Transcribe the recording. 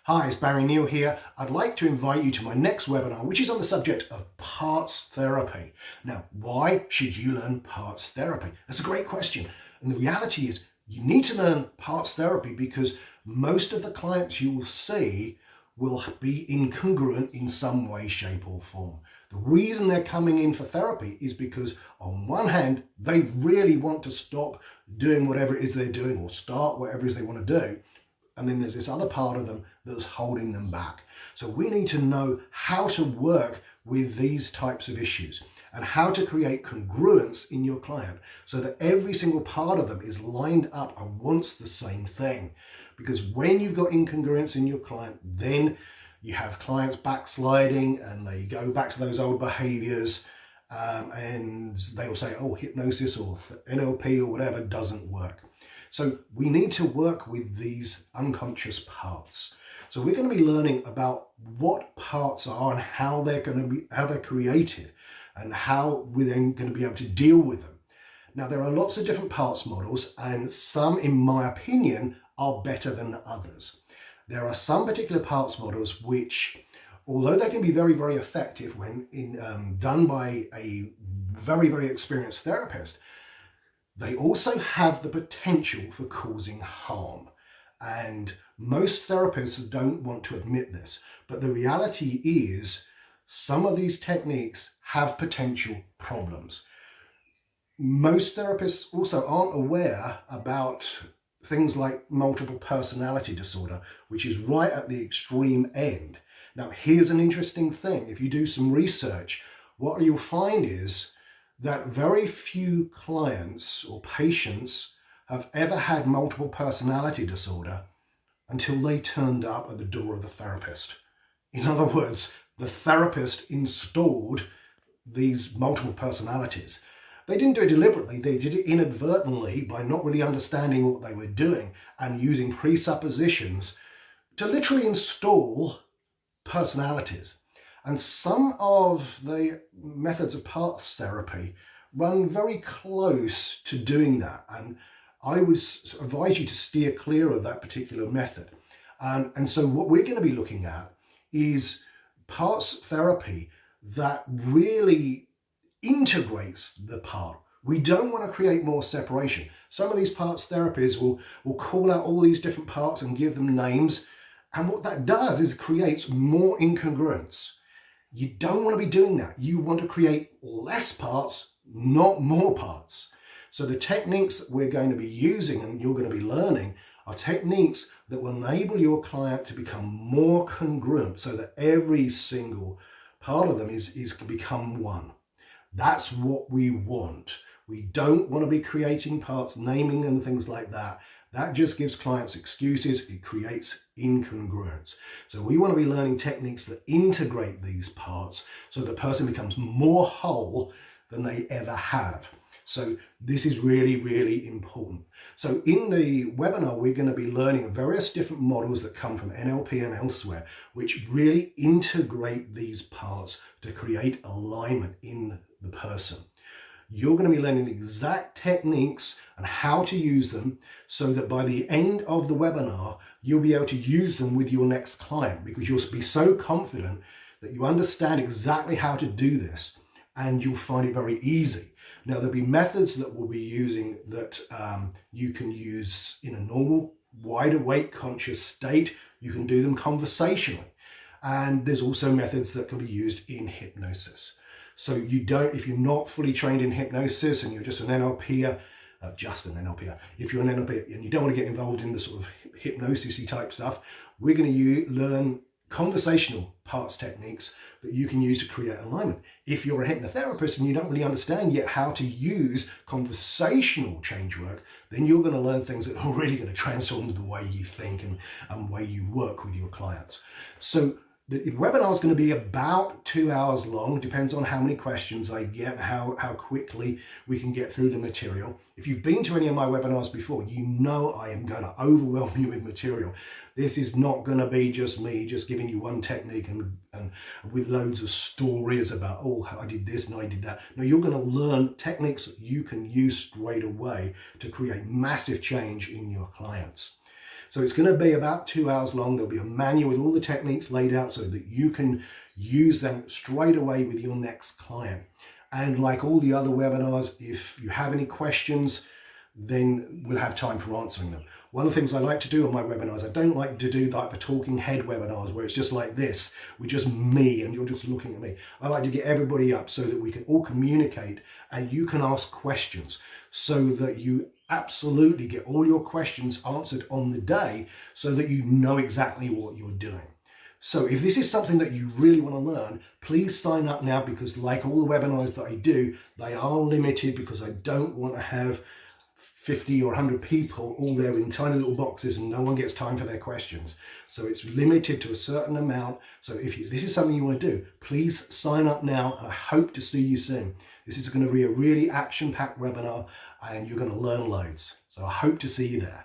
Hi, it's Barry Neal here. I'd like to invite you to my next webinar, which is on the subject of parts therapy. Now, why should you learn parts therapy? That's a great question. And the reality is you need to learn parts therapy because most of the clients you will see will be incongruent in some way, shape or form. The reason they're coming in for therapy is because on one hand, they really want to stop doing whatever it is they're doing or start whatever it is they want to do. And then there's this other part of them that's holding them back. So we need to know how to work with these types of issues and how to create congruence in your client so that every single part of them is lined up and wants the same thing. Because when you've got incongruence in your client, then you have clients backsliding and they go back to those old behaviors and they will say, oh, hypnosis or NLP or whatever doesn't work. So we need to work with these unconscious parts. So we're going to be learning about what parts are and how they're created and how we're then going to be able to deal with them. Now, there are lots of different parts models and some, in my opinion, are better than others. There are some particular parts models which, although they can be very, very effective when done by a very, very experienced therapist, they also have the potential for causing harm. And most therapists don't want to admit this, but the reality is some of these techniques have potential problems. Most therapists also aren't aware about things like multiple personality disorder, which is right at the extreme end. Now, here's an interesting thing. If you do some research, what you'll find is that very few clients or patients have ever had multiple personality disorder until they turned up at the door of the therapist. In other words, the therapist installed these multiple personalities. They didn't do it deliberately, they did it inadvertently by not really understanding what they were doing and using presuppositions to literally install personalities. And some of the methods of parts therapy run very close to doing that. And I would advise you to steer clear of that particular method. And so what we're going to be looking at is parts therapy that really integrates the part. We don't want to create more separation. Some of these parts therapies will call out all these different parts and give them names. And what that does is creates more incongruence. You don't want to be doing that. You want to create less parts, not more parts. So the techniques that we're going to be using and you're going to be learning are techniques that will enable your client to become more congruent so that every single part of them is become one. That's what we want. We don't want to be creating parts, naming and things like that. That just gives clients excuses. It creates incongruence. So we want to be learning techniques that integrate these parts so the person becomes more whole than they ever have. So this is really, really important. So in the webinar, we're going to be learning various different models that come from NLP and elsewhere, which really integrate these parts to create alignment in the person. You're going to be learning the exact techniques and how to use them so that by the end of the webinar, you'll be able to use them with your next client because you'll be so confident that you understand exactly how to do this and you'll find it very easy. Now, there'll be methods that we'll be using that you can use in a normal, wide awake, conscious state. You can do them conversationally. And there's also methods that can be used in hypnosis. So if you're not fully trained in hypnosis and you're just an NLPer, if you're an NLPer and you don't want to get involved in the sort of hypnosis-y type stuff, we're going to learn conversational parts techniques that you can use to create alignment. If you're a hypnotherapist and you don't really understand yet how to use conversational change work, then you're going to learn things that are really going to transform the way you think and the way you work with your clients. So the webinar is going to be about 2 hours long, depends on how many questions I get, how quickly we can get through the material. If you've been to any of my webinars before, you know I am going to overwhelm you with material. This is not going to be just me just giving you one technique and with loads of stories about, oh, I did this and I did that. No, you're going to learn techniques that you can use straight away to create massive change in your clients. So it's going to be about 2 hours long. There'll be a manual with all the techniques laid out so that you can use them straight away with your next client. And like all the other webinars, if you have any questions, then we'll have time for answering them. One of the things I like to do on my webinars, I don't like to do like the talking head webinars where it's just like this, with just me and you're just looking at me. I like to get everybody up so that we can all communicate and you can ask questions so that you absolutely get all your questions answered on the day so that you know exactly what you're doing. So if this is something that you really want to learn, please sign up now, because like all the webinars that I do, they are limited because I don't want to have 50 or 100 people all there in tiny little boxes and no one gets time for their questions. So it's limited to a certain amount. So if this is something you want to do, please sign up now, and I hope to see you soon. This is going to be a really action-packed webinar and you're going to learn loads. So I hope to see you there.